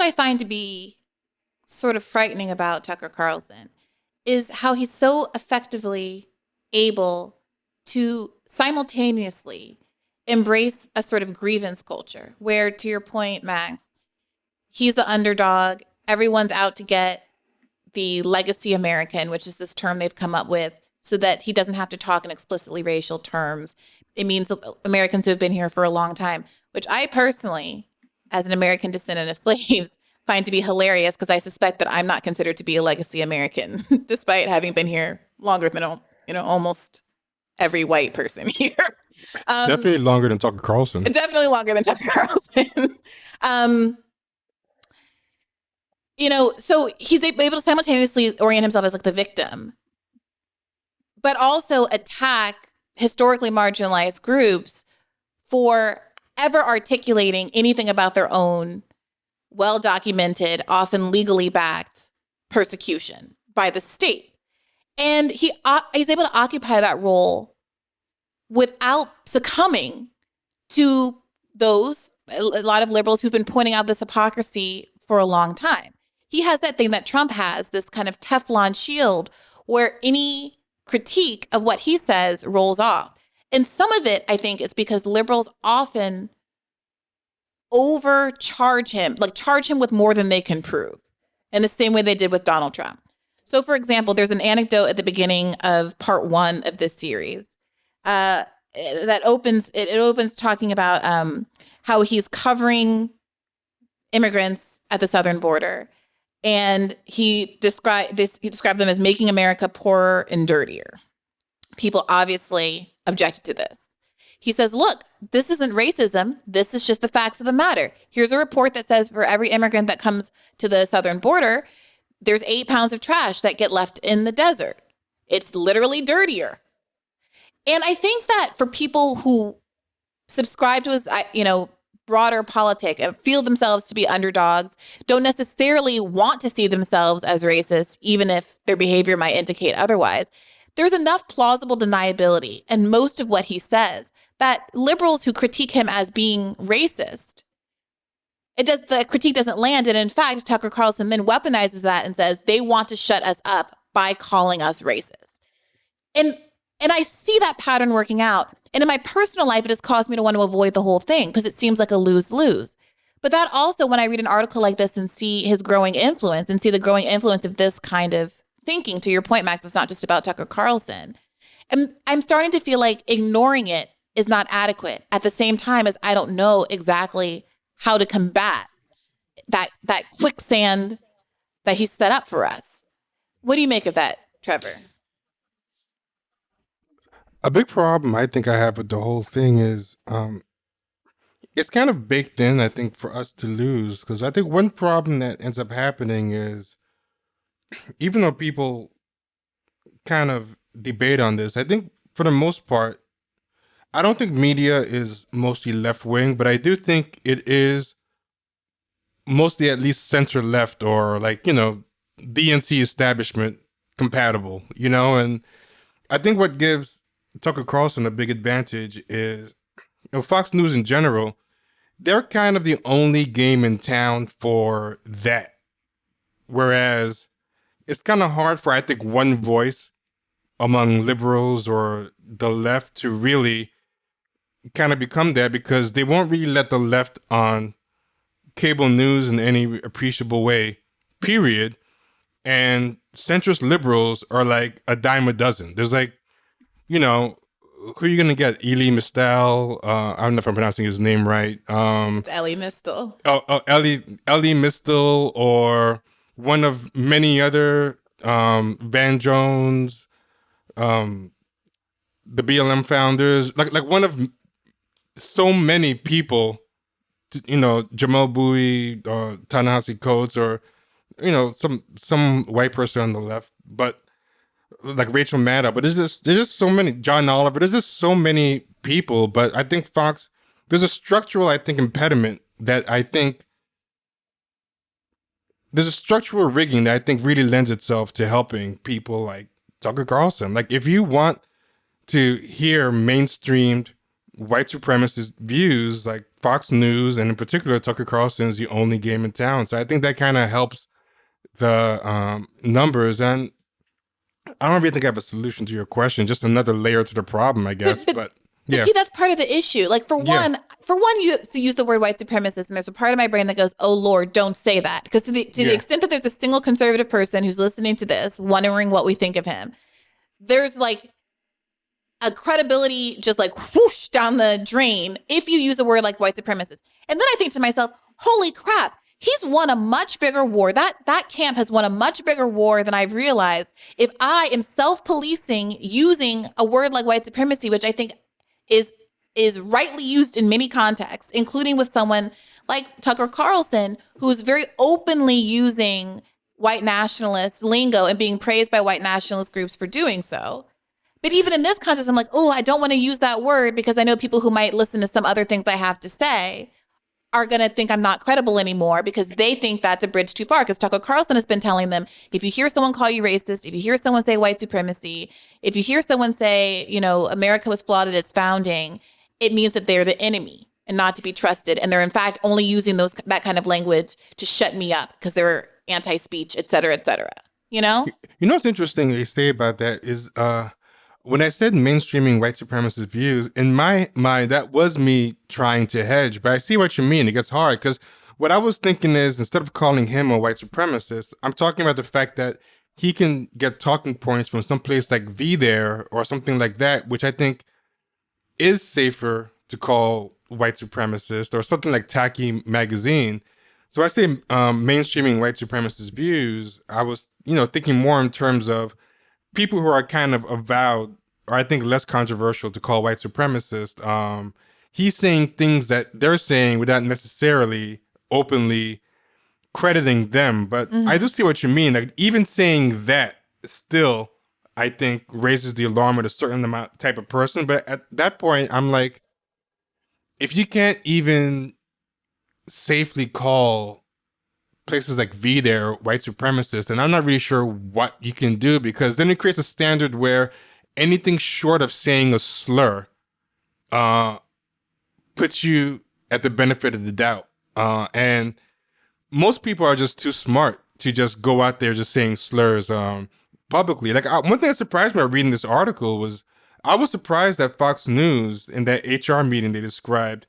I find to be sort of frightening about Tucker Carlson is how he's so effectively able to simultaneously embrace a sort of grievance culture where, to your point, Max, he's the underdog. Everyone's out to get the legacy American, which is this term they've come up with so that he doesn't have to talk in explicitly racial terms. It means Americans who have been here for a long time, which I personally, as an American descendant of slaves, find to be hilarious because I suspect that I'm not considered to be a legacy American, despite having been here longer than almost every white person here. Definitely longer than Tucker Carlson. Definitely longer than Tucker Carlson. So he's able to simultaneously orient himself as like the victim, but also attack historically marginalized groups for ever articulating anything about their own well-documented, often legally backed persecution by the state. And he's able to occupy that role without succumbing to a lot of liberals who've been pointing out this hypocrisy for a long time. He has that thing that Trump has, this kind of Teflon shield where any critique of what he says rolls off. And some of it, I think, is because liberals often charge him with more than they can prove, in the same way they did with Donald Trump. So, for example, there's an anecdote at the beginning of part 1 of this series that opens talking about how he's covering immigrants at the southern border, and he described them as making America poorer and dirtier. People obviously objected to this. He says, look, this isn't racism. This is just the facts of the matter. Here's a report that says for every immigrant that comes to the southern border, there's 8 pounds of trash that get left in the desert. It's literally dirtier. And I think that for people who subscribe to his, broader politic and feel themselves to be underdogs, don't necessarily want to see themselves as racist, even if their behavior might indicate otherwise, there's enough plausible deniability in most of what he says that liberals who critique him as being racist, the critique doesn't land. And in fact, Tucker Carlson then weaponizes that and says they want to shut us up by calling us racist. And I see that pattern working out. And in my personal life, it has caused me to want to avoid the whole thing because it seems like a lose-lose. But that also, when I read an article like this and see his growing influence and see the growing influence of this kind of thinking, to your point, Max, it's not just about Tucker Carlson. And I'm starting to feel like ignoring it is not adequate at the same time as I don't know exactly how to combat that quicksand that he set up for us. What do you make of that, Trevor? A big problem I think I have with the whole thing is it's kind of baked in, I think, for us to lose. Because I think one problem that ends up happening is, even though people kind of debate on this, I think for the most part, I don't think media is mostly left-wing, but I do think it is mostly at least center-left or DNC establishment compatible, and I think what gives Tucker Carlson a big advantage is, Fox News in general, they're kind of the only game in town for that. Whereas it's kind of hard for, I think, one voice among liberals or the left to really kind of become that, because they won't really let the left on cable news in any appreciable way, period. And centrist liberals are like a dime a dozen. There's who are you going to get? Elie Mystal. I don't know if I'm pronouncing his name right. It's Elie Mystal. Elie Mystal, or one of many other, Van Jones, the BLM founders, like one of so many people, Jamal Bowie, Ta-Nehisi Coates, or, some white person on the left, but like Rachel Maddow, but there's just so many, John Oliver, there's just so many people. But I think Fox, there's a structural, I think, impediment that I think, there's a structural rigging that I think really lends itself to helping people like Tucker Carlson. Like, if you want to hear mainstreamed white supremacist views, like Fox News and in particular Tucker Carlson is the only game in town. So I think that kind of helps the numbers. And I don't really think I have a solution to your question. Just another layer to the problem, I guess. But yeah, see, that's part of the issue. Like for one, you use the word white supremacist, and there's a part of my brain that goes, "Oh Lord, don't say that," because to the extent that there's a single conservative person who's listening to this, wondering what we think of him, there's like a credibility just like whoosh down the drain if you use a word like white supremacist. And then I think to myself, holy crap, he's won a much bigger war. That camp has won a much bigger war than I've realized. If I am self-policing using a word like white supremacy, which I think is rightly used in many contexts, including with someone like Tucker Carlson, who's very openly using white nationalist lingo and being praised by white nationalist groups for doing so. But even in this context, I'm like, oh, I don't want to use that word because I know people who might listen to some other things I have to say are going to think I'm not credible anymore because they think that's a bridge too far. Because Tucker Carlson has been telling them, if you hear someone call you racist, if you hear someone say white supremacy, if you hear someone say, America was flawed at its founding, it means that they're the enemy and not to be trusted. And they're in fact only using that kind of language to shut me up because they're anti-speech, et cetera, et cetera. You know what's interesting they say about that is when I said mainstreaming white supremacist views, in my mind, that was me trying to hedge. But I see what you mean. It gets hard because what I was thinking is instead of calling him a white supremacist, I'm talking about the fact that he can get talking points from someplace like VThere or something like that, which I think is safer to call white supremacist, or something like Tacky Magazine. So I say mainstreaming white supremacist views, I was, thinking more in terms of people who are kind of avowed, or I think less controversial to call white supremacist. He's saying things that they're saying without necessarily openly crediting them. But I do see what you mean. Like even saying that still, I think, raises the alarm with a certain amount type of person. But at that point, I'm like, if you can't even safely call places like VThere white supremacist, and I'm not really sure what you can do, because then it creates a standard where anything short of saying a slur puts you at the benefit of the doubt. And most people are just too smart to just go out there just saying slurs publicly. Like one thing that surprised me about reading this article was I was surprised that Fox News in that HR meeting they described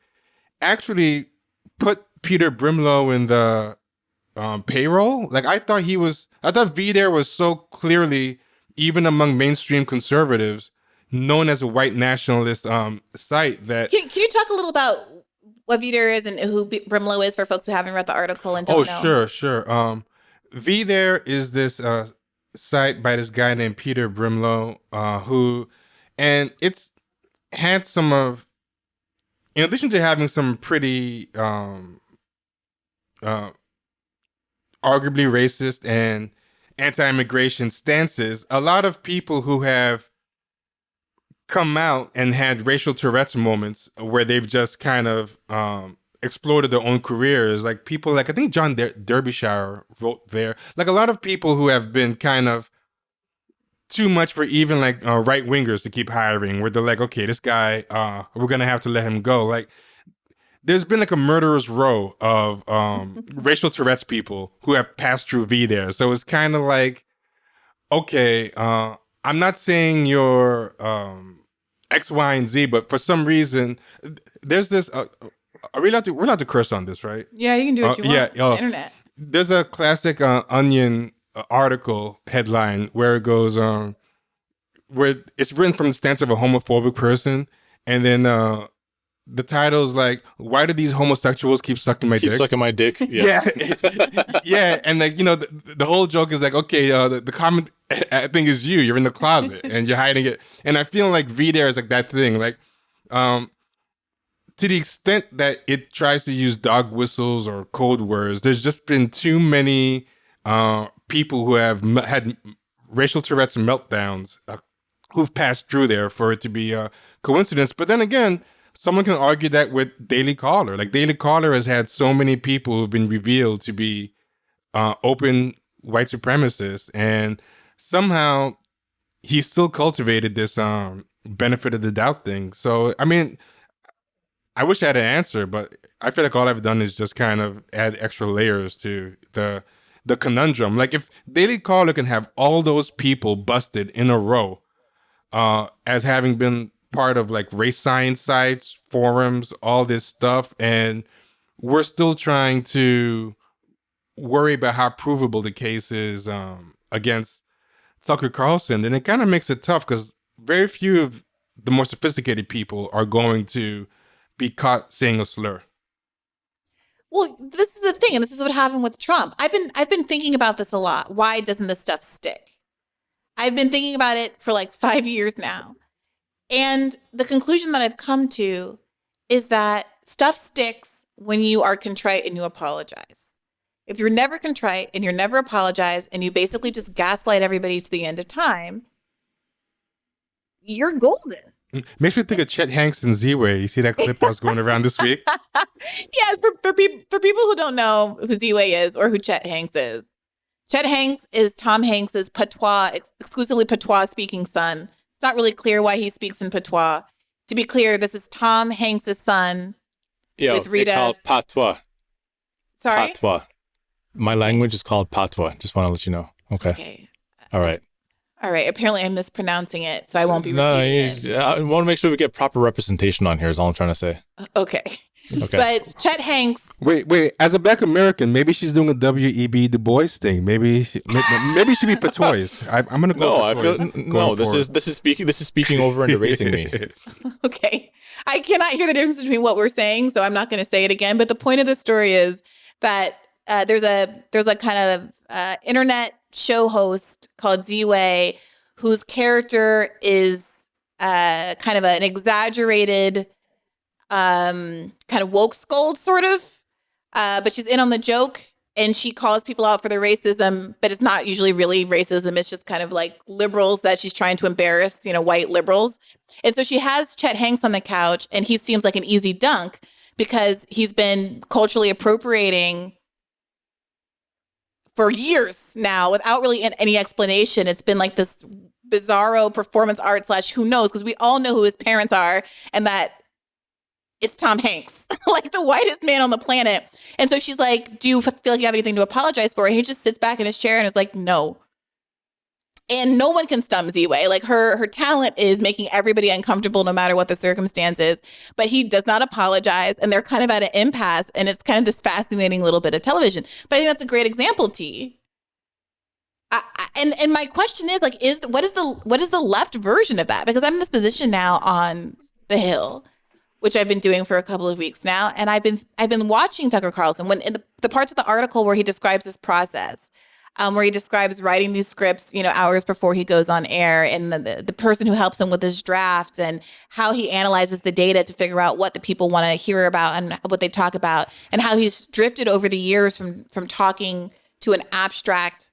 actually put Peter Brimlow in the payroll. Like I thought VThere was so clearly, even among mainstream conservatives, known as a white nationalist site that. Can you talk a little about what VThere is and who Brimlow is for folks who haven't read the article and don't know? Sure. VThere is this site by this guy named Peter Brimlow, and it's had some of, in addition to having some pretty arguably racist and anti-immigration stances, a lot of people who have come out and had racial Tourette's moments where they've just kind of exploded their own careers, like people like, I think John Derbyshire wrote there, like a lot of people who have been kind of too much for even like right-wingers to keep hiring, where they're like, okay, this guy, we're going to have to let him go. Like, there's been like a murderer's row of racial Tourette's people who have passed through VThere. So it's kind of like, okay, I'm not saying you're X, Y, and Z, but for some reason, there's this. We're allowed to curse on this, right? Yeah, you can do what you want. Yeah, the internet. There's a classic Onion article headline where it goes, where it's written from the stance of a homophobic person, and then the title is like, "Why do these homosexuals keep sucking my dick?" Keep sucking my dick. Yeah, yeah, and like the whole joke is like, okay, the comment I think is you're in the closet and you're hiding it, and I feel like VThere is like that thing, like, to the extent that it tries to use dog whistles or code words, there's just been too many people who have had racial Tourette's meltdowns who've passed through there for it to be a coincidence. But then again, someone can argue that with Daily Caller. Like Daily Caller has had so many people who've been revealed to be open white supremacists, and somehow he still cultivated this benefit of the doubt thing. So, I mean, I wish I had an answer, but I feel like all I've done is just kind of add extra layers to the conundrum. Like if Daily Caller can have all those people busted in a row, as having been part of like race science sites, forums, all this stuff, and we're still trying to worry about how provable the case is against Tucker Carlson, then it kind of makes it tough because very few of the more sophisticated people are going to be caught saying a slur. Well, this is the thing, and this is what happened with Trump. I've been thinking about this a lot. Why doesn't this stuff stick? I've been thinking about it for like 5 years now. And the conclusion that I've come to is that stuff sticks when you are contrite and you apologize. If you're never contrite and you're never apologize and you basically just gaslight everybody to the end of time, you're golden. Makes me think of Chet Hanks and Z-Way. You see that clip that was going around this week? Yes, for people who don't know who Z-Way is or who Chet Hanks is. Chet Hanks is Tom Hanks's patois, exclusively patois speaking son. It's not really clear why he speaks in patois. To be clear, this is Tom Hanks's son with Rita. It's called patois. Sorry? Patois. My language is called patois. Just want to let you know. Okay. All right. All right. Apparently I'm mispronouncing it, so I won't be repeating it. I want to make sure we get proper representation on here is all I'm trying to say. Okay. But Chet Hanks. Wait. As a Black American, maybe she's doing a W.E.B. Du Bois thing. Maybe she be patois. I'm gonna go. No, I feel no. This is speaking over and erasing me. Okay. I cannot hear the difference between what we're saying, so I'm not going to say it again. But the point of the story is that there's a kind of internet show host called Z-Way whose character is kind of an exaggerated kind of woke scold sort of, but she's in on the joke and she calls people out for their racism, but it's not usually really racism. It's just kind of like liberals that she's trying to embarrass, white liberals. And so she has Chet Hanks on the couch and he seems like an easy dunk because he's been culturally appropriating for years now without really any explanation. It's been like this bizarro performance art / who knows, because we all know who his parents are and that it's Tom Hanks, like the whitest man on the planet. And so she's like, do you feel like you have anything to apologize for? And he just sits back in his chair and is like, no. And no one can stump Z-Way. Like her talent is making everybody uncomfortable no matter what the circumstances. But he does not apologize. And they're kind of at an impasse. And it's kind of this fascinating little bit of television. But I think that's a great example, T. And my question is like, what is the left version of that? Because I'm in this position now on the Hill, which I've been doing for a couple of weeks now. And I've been watching Tucker Carlson when in the parts of the article where he describes this process. Where he describes writing these scripts, hours before he goes on air, and the person who helps him with his draft, and how he analyzes the data to figure out what the people want to hear about and what they talk about, and how he's drifted over the years from talking to an abstract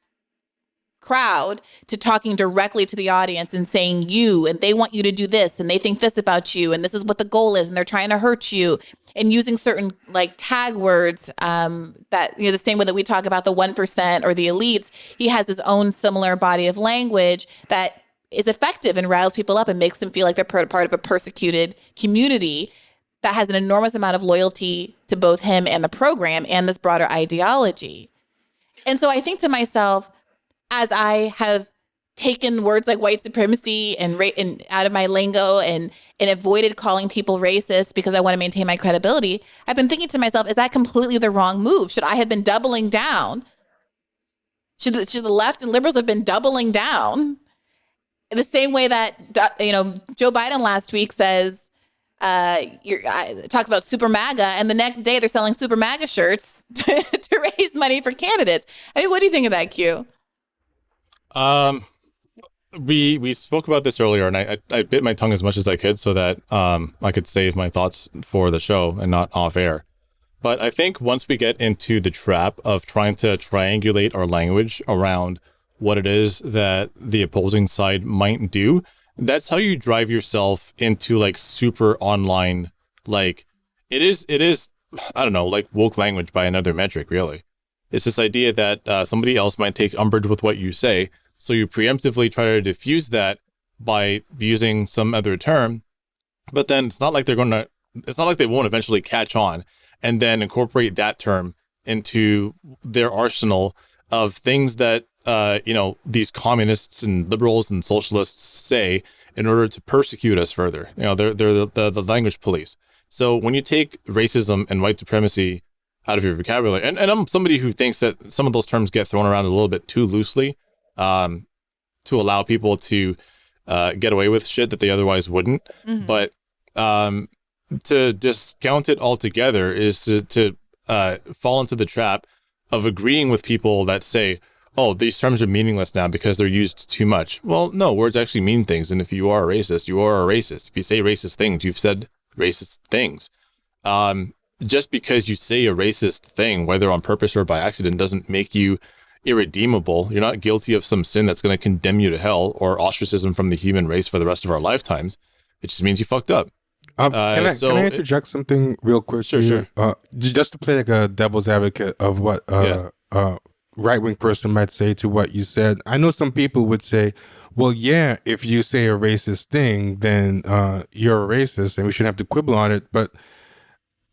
crowd to talking directly to the audience and saying you, and they want you to do this, and they think this about you, and this is what the goal is, and they're trying to hurt you, and using certain like tag words that the same way that we talk about the 1% or the elites, he has his own similar body of language that is effective and riles people up and makes them feel like they're part of a persecuted community that has an enormous amount of loyalty to both him and the program and this broader ideology. And so I think to myself, as I have taken words like white supremacy and out of my lingo and avoided calling people racist because I want to maintain my credibility, I've been thinking to myself, is that completely the wrong move? Should I have been doubling down? Should the left and liberals have been doubling down in the same way that Joe Biden last week says talks about Super MAGA, and the next day they're selling Super MAGA shirts to raise money for candidates. I mean, what do you think of that, Q? We spoke about this earlier, and I bit my tongue as much as I could so that I could save my thoughts for the show and not off air. But I think once we get into the trap of trying to triangulate our language around what it is that the opposing side might do, that's how you drive yourself into like super online, like it is, I don't know, like woke language by another metric, really. It's this idea that somebody else might take umbrage with what you say. So you preemptively try to diffuse that by using some other term, but then it's not like they're going to it's not like they won't eventually catch on and then incorporate that term into their arsenal of things that, these communists and liberals and socialists say in order to persecute us further. They're the language police. So when you take racism and white supremacy out of your vocabulary, and I'm somebody who thinks that some of those terms get thrown around a little bit too loosely, to allow people to get away with shit that they otherwise wouldn't. Mm-hmm. But to discount it altogether is to fall into the trap of agreeing with people that say, oh, these terms are meaningless now because they're used too much. Well, no, words actually mean things. And if you are a racist, you are a racist. If you say racist things, you've said racist things. Just because you say a racist thing, whether on purpose or by accident, doesn't make you irredeemable. You're not guilty of some sin that's going to condemn you to hell or ostracism from the human race for the rest of our lifetimes. It just means you fucked up. Can I interject something real quick? Sure. Just to play like a devil's advocate of what right-wing person might say to what you said. I know some people would say, well, yeah, if you say a racist thing, then you're a racist and we shouldn't have to quibble on it. But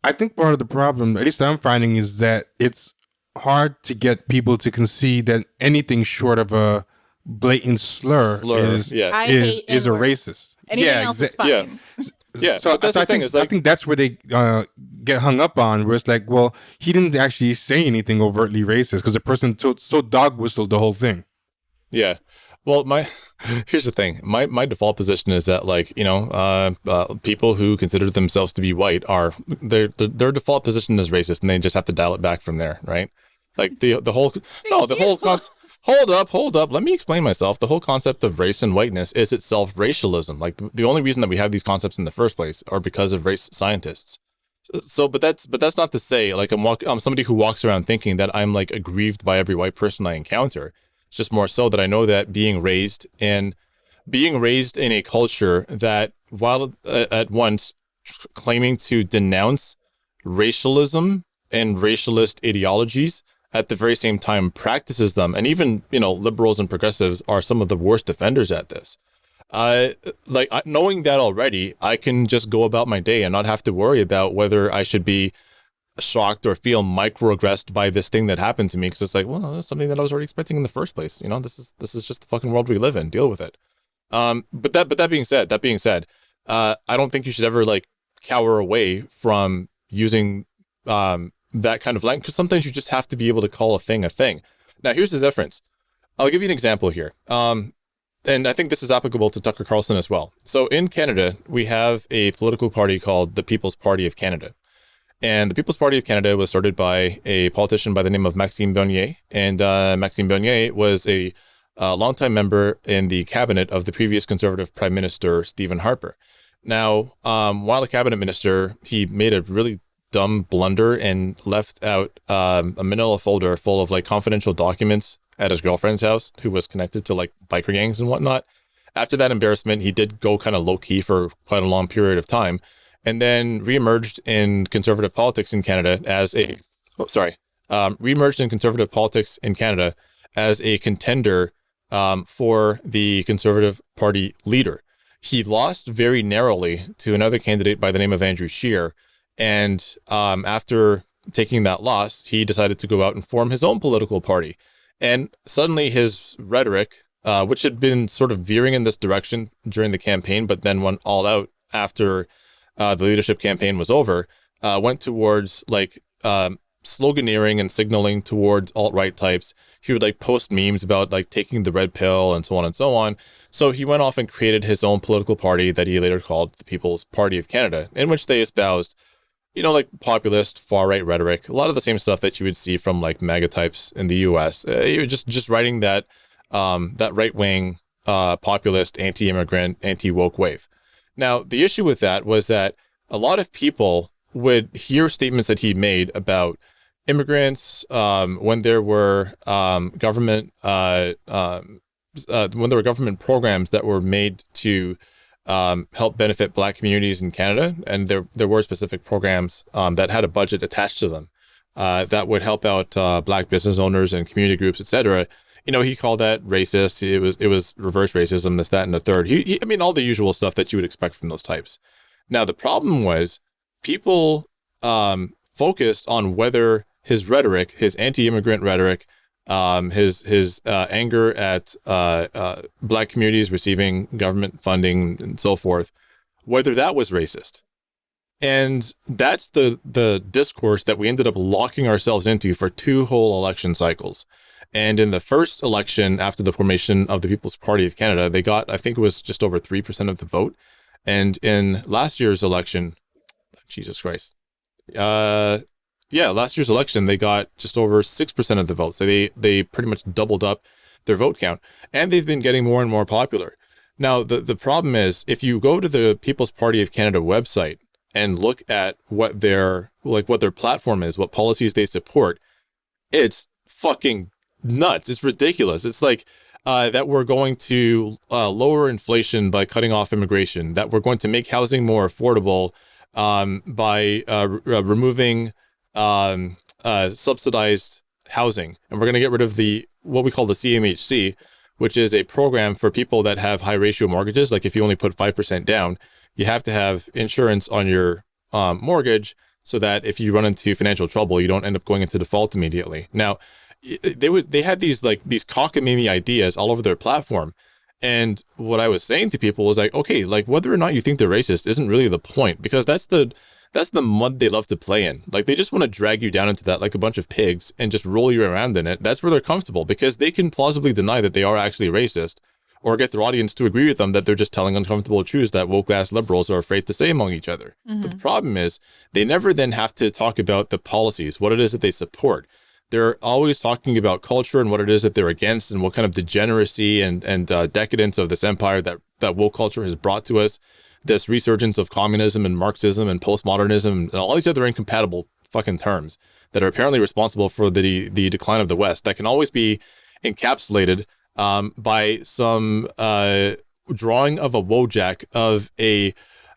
I think part of the problem, at least I'm finding, is that it's hard to get people to concede that anything short of a blatant slur is a racist. Anything else is fine. Yeah, so that's the thing. I think that's where they get hung up on, where it's like, well, he didn't actually say anything overtly racist because the person so dog whistled the whole thing. Yeah. Well, here's the thing. My default position is that, like, people who consider themselves to be white are their default position is racist, and they just have to dial it back from there, right? Like the whole concept. Hold up. Let me explain myself. The whole concept of race and whiteness is itself racialism. Like the only reason that we have these concepts in the first place are because of race scientists. So, but that's not to say like I'm somebody who walks around thinking that I'm like aggrieved by every white person I encounter. It's just more so that I know that being raised in a culture that, while at once claiming to denounce racialism and racialist ideologies, at the very same time practices them, and even liberals and progressives are some of the worst offenders at this. Knowing that already, I can just go about my day and not have to worry about whether I should be shocked or feel microaggressed by this thing that happened to me, because it's like, well, that's something that I was already expecting in the first place. This is just the fucking world we live in. Deal with it. But that being said, I don't think you should ever like cower away from using that kind of language, because sometimes you just have to be able to call a thing a thing. Now, here's the difference. I'll give you an example here. And I think this is applicable to Tucker Carlson as well. So in Canada, we have a political party called the People's Party of Canada. And the People's Party of Canada was started by a politician by the name of Maxime Bernier. And Maxime Bernier was a longtime member in the cabinet of the previous Conservative Prime Minister, Stephen Harper. Now, while a cabinet minister, he made a really dumb blunder and left out a manila folder full of like confidential documents at his girlfriend's house, who was connected to like biker gangs and whatnot. After that embarrassment, he did go kind of low key for quite a long period of time, and then reemerged in conservative politics in Canada as a contender for the Conservative Party leader. He lost very narrowly to another candidate by the name of Andrew Scheer. And after taking that loss, he decided to go out and form his own political party. And suddenly his rhetoric, which had been sort of veering in this direction during the campaign, but then went all out after the leadership campaign was over, went towards like sloganeering and signaling towards alt-right types. He would like post memes about like taking the red pill and so on and so on. So he went off and created his own political party that he later called the People's Party of Canada, in which they espoused like populist, far-right rhetoric, a lot of the same stuff that you would see from like MAGA types in the US. You're just writing that right-wing, populist, anti-immigrant, anti-woke wave. Now, the issue with that was that a lot of people would hear statements that he made about immigrants when there were government programs that were made to help benefit Black communities in Canada, and there were specific programs that had a budget attached to them that would help out Black business owners and community groups, etc. He called that racist. It was reverse racism, this, that, and the third. I mean, all the usual stuff that you would expect from those types. Now, the problem was people focused on whether his rhetoric, his anti-immigrant rhetoric, his anger at Black communities receiving government funding and so forth, whether that was racist. And that's the discourse that we ended up locking ourselves into for 2 whole election cycles. And in the first election after the formation of the People's Party of Canada, they got, I think it was just over 3% of the vote. And in last year's election, Jesus Christ. Last year's election, they got just over 6% of the vote. So they pretty much doubled up their vote count. And they've been getting more and more popular. Now, the problem is, if you go to the People's Party of Canada website and look at what their platform is, what policies they support, it's fucking nuts. It's ridiculous. It's like that we're going to lower inflation by cutting off immigration, that we're going to make housing more affordable by removing subsidized housing, and we're going to get rid of what we call the CMHC, which is a program for people that have high ratio mortgages. Like if you only put 5% down, you have to have insurance on your mortgage so that if you run into financial trouble, you don't end up going into default immediately. Now, they had these cockamamie ideas all over their platform. And what I was saying to people was like, okay, like whether or not you think they're racist isn't really the point, because that's the mud they love to play in. Like they just want to drag you down into that like a bunch of pigs and just roll you around in it. That's where they're comfortable, because they can plausibly deny that they are actually racist, or get their audience to agree with them that they're just telling uncomfortable truths that woke ass liberals are afraid to say among each other. But the problem is they never then have to talk about the policies, what it is that they support. They're always talking about culture and what it is that they're against, and what kind of degeneracy and decadence of this empire that woke culture has brought to us. This resurgence of communism and Marxism and postmodernism and all these other incompatible fucking terms that are apparently responsible for the decline of the West, that can always be encapsulated by some drawing of a Wojak of a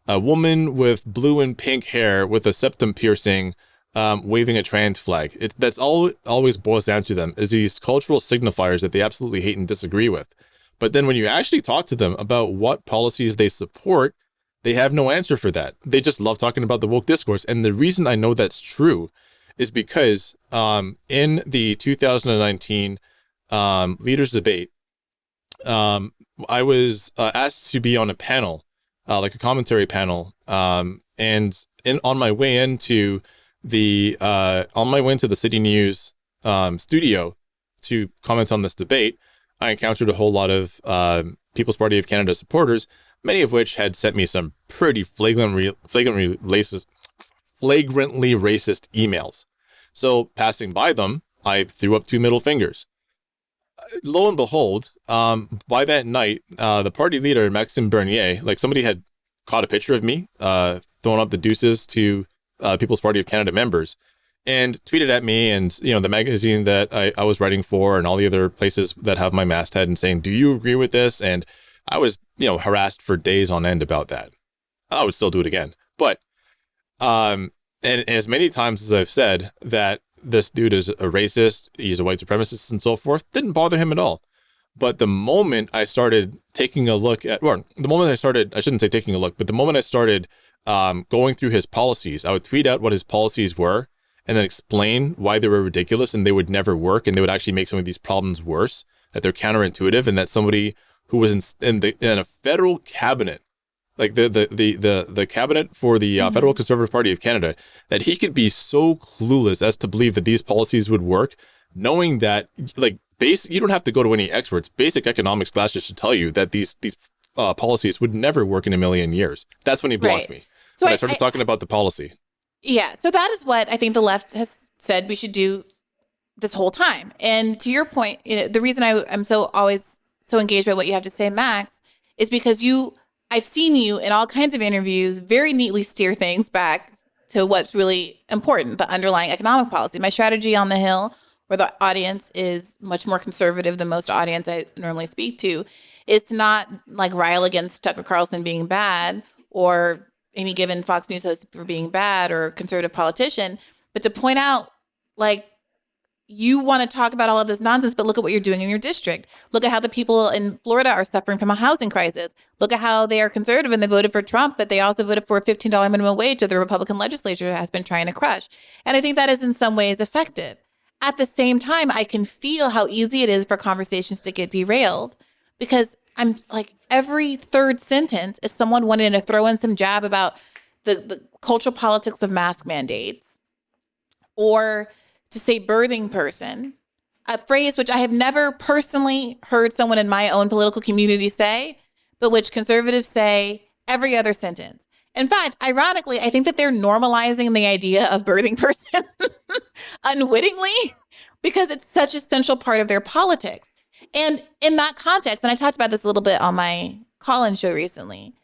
woman with blue and pink hair with a septum piercing, waving a trans flag. That's all it always boils down to them, is these cultural signifiers that they absolutely hate and disagree with. But then when you actually talk to them about what policies they support, they have no answer for that. They just love talking about the woke discourse. And the reason I know that's true is because in the 2019 leaders debate, I was asked to be on a panel, like a commentary panel, and on my way into the City News studio to comment on this debate, I encountered a whole lot of People's Party of Canada supporters, many of which had sent me some pretty flagrantly racist emails. So passing by them, I threw up 2 middle fingers. Lo and behold, by that night, the party leader, Maxime Bernier, like somebody had caught a picture of me throwing up the deuces to People's Party of Canada members, and tweeted at me and, the magazine that I was writing for and all the other places that have my masthead, and saying, do you agree with this? And I was, harassed for days on end about that. I would still do it again. But, and as many times as I've said that this dude is a racist, he's a white supremacist and so forth, didn't bother him at all. But the moment I started taking a look at, I shouldn't say taking a look, but the moment I started going through his policies, I would tweet out what his policies were and then explain why they were ridiculous and they would never work and they would actually make some of these problems worse, that they're counterintuitive, and that somebody who was in a federal cabinet, like the cabinet for the Federal Conservative Party of Canada, that he could be so clueless as to believe that these policies would work, knowing that, like, you don't have to go to any experts. Basic economics classes should tell you that these policies would never work in a million years. That's when he lost me. So I started talking about the policy. Yeah. So that is what I think the left has said we should do this whole time. And to your point, the reason I'm always so engaged by what you have to say, Max, is because I've seen you in all kinds of interviews very neatly steer things back to what's really important, the underlying economic policy. My strategy on the Hill, where the audience is much more conservative than most audience I normally speak to, is to not like rile against Tucker Carlson being bad, or any given Fox News host for being bad, or conservative politician, but to point out, like, you want to talk about all of this nonsense, but look at what you're doing in your district. Look at how the people in Florida are suffering from a housing crisis. Look at how they are conservative and they voted for Trump, but they also voted for a $15 minimum wage that the Republican legislature has been trying to crush. And I think that is in some ways effective. At the same time, I can feel how easy it is for conversations to get derailed because I'm like every third sentence is someone wanting to throw in some jab about the cultural politics of mask mandates or to say birthing person, a phrase which I have never personally heard someone in my own political community say, but which conservatives say every other sentence. In fact, ironically, I think that they're normalizing the idea of birthing person unwittingly because it's such a central part of their politics. And in that context, and I talked about this a little bit on my call-in show recently,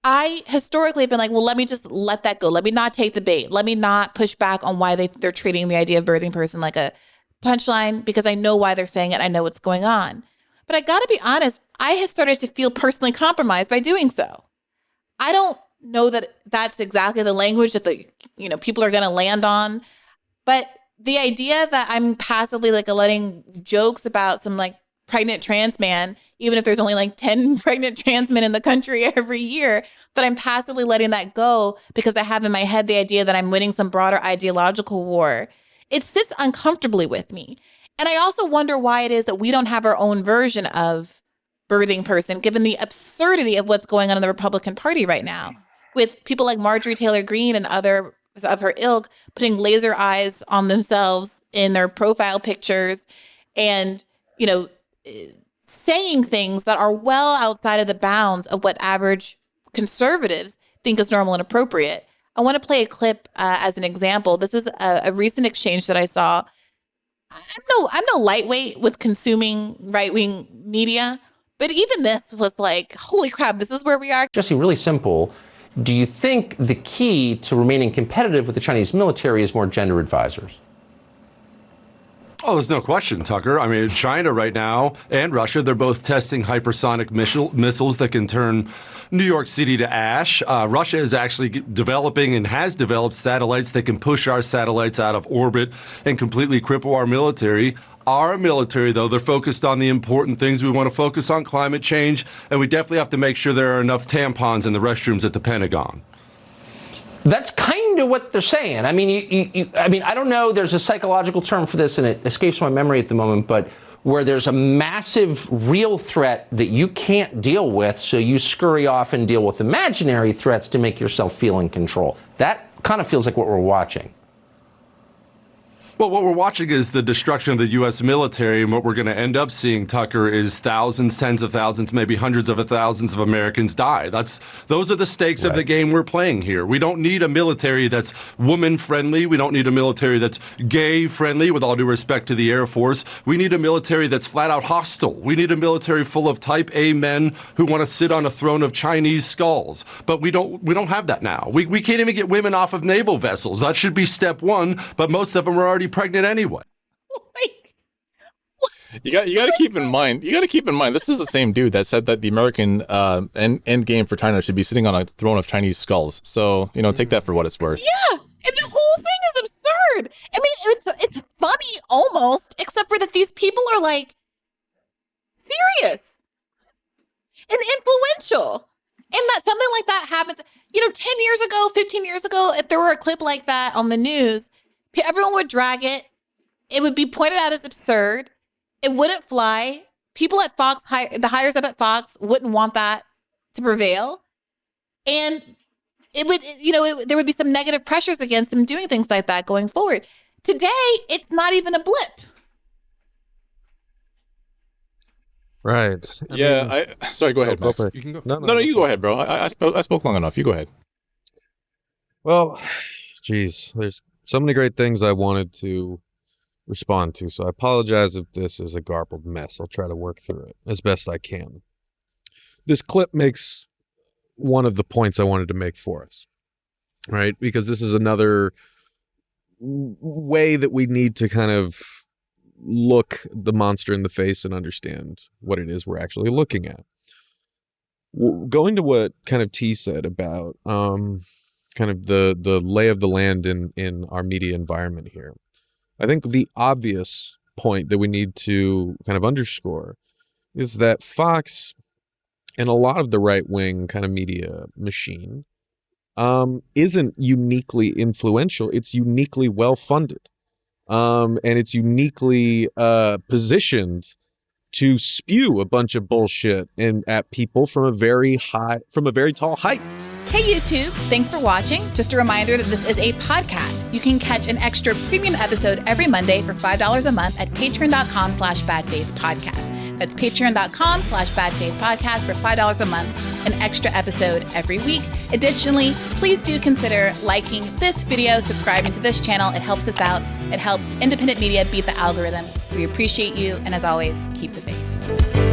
I historically have been like, well, let me just let that go. Let me not take the bait. Let me not push back on why they're treating the idea of birthing person like a punchline because I know why they're saying it. I know what's going on. But I got to be honest, I have started to feel personally compromised by doing so. I don't know that that's exactly the language that people are going to land on. But the idea that I'm passively like letting jokes about some like pregnant trans man, even if there's only like 10 pregnant trans men in the country every year, that I'm passively letting that go because I have in my head the idea that I'm winning some broader ideological war. It sits uncomfortably with me. And I also wonder why it is that we don't have our own version of birthing person, given the absurdity of what's going on in the Republican Party right now, with people like Marjorie Taylor Greene and other of her ilk putting laser eyes on themselves in their profile pictures and, saying things that are well outside of the bounds of what average conservatives think is normal and appropriate. I want to play a clip as an example. This is a recent exchange that I saw. I'm no lightweight with consuming right-wing media, but even this was like, holy crap, this is where we are. Jesse, really simple. Do you think the key to remaining competitive with the Chinese military is more gender advisors? Oh, there's no question, Tucker. I mean, China right now and Russia, they're both testing hypersonic missiles that can turn New York City to ash. Russia is actually developing and has developed satellites that can push our satellites out of orbit and completely cripple our military. Our military, though, they're focused on the important things. We want to focus on climate change, and we definitely have to make sure there are enough tampons in the restrooms at the Pentagon. That's kind of what they're saying. I mean, I don't know. There's a psychological term for this, and it escapes my memory at the moment, but where there's a massive real threat that you can't deal with, so you scurry off and deal with imaginary threats to make yourself feel in control. That kind of feels like what we're watching. Well, what we're watching is the destruction of the U.S. military, and what we're going to end up seeing, Tucker, is thousands, tens of thousands, maybe hundreds of thousands of Americans die. Those are the stakes of the game we're playing here. We don't need a military that's woman-friendly. We don't need a military that's gay-friendly, with all due respect to the Air Force. We need a military that's flat-out hostile. We need a military full of Type A men who want to sit on a throne of Chinese skulls. But we don't have that now. We can't even get women off of naval vessels. That should be step one, but most of them are already pregnant anyway. You got to keep in mind. This is the same dude that said that the American end game for China should be sitting on a throne of Chinese skulls. So take that for what it's worth. Yeah, and the whole thing is absurd. I mean, it's funny almost, except for that these people are like serious and influential, and that something like that happens. 10 years ago, 15 years ago, if there were a clip like that on the news, everyone would drag it. It would be pointed out as absurd. It wouldn't fly. People at Fox, the hires up at Fox, wouldn't want that to prevail. And it would, there would be some negative pressures against them doing things like that going forward. Today, it's not even a blip. Right. Sorry, go ahead, Max. You can go. No, you go ahead, bro. I spoke long enough. You go ahead. Well, geez, there's so many great things I wanted to respond to, so I apologize if this is a garbled mess. I'll try to work through it as best I can. This clip makes one of the points I wanted to make for us, right? Because this is another way that we need to kind of look the monster in the face and understand what it is we're actually looking at. Going to what kind of T said about kind of the lay of the land in our media environment here. I think the obvious point that we need to kind of underscore is that Fox and a lot of the right-wing kind of media machine isn't uniquely influential. It's uniquely well-funded. And it's uniquely positioned to spew a bunch of bullshit at people from a very tall height. Hey YouTube, thanks for watching. Just a reminder that this is a podcast. You can catch an extra premium episode every Monday for $5 a month at patreon.com/badfaithpodcast. That's patreon.com/badfaithpodcast for $5 a month, an extra episode every week. Additionally, please do consider liking this video, subscribing to this channel. It helps us out. It helps independent media beat the algorithm. We appreciate you. And as always, keep the faith.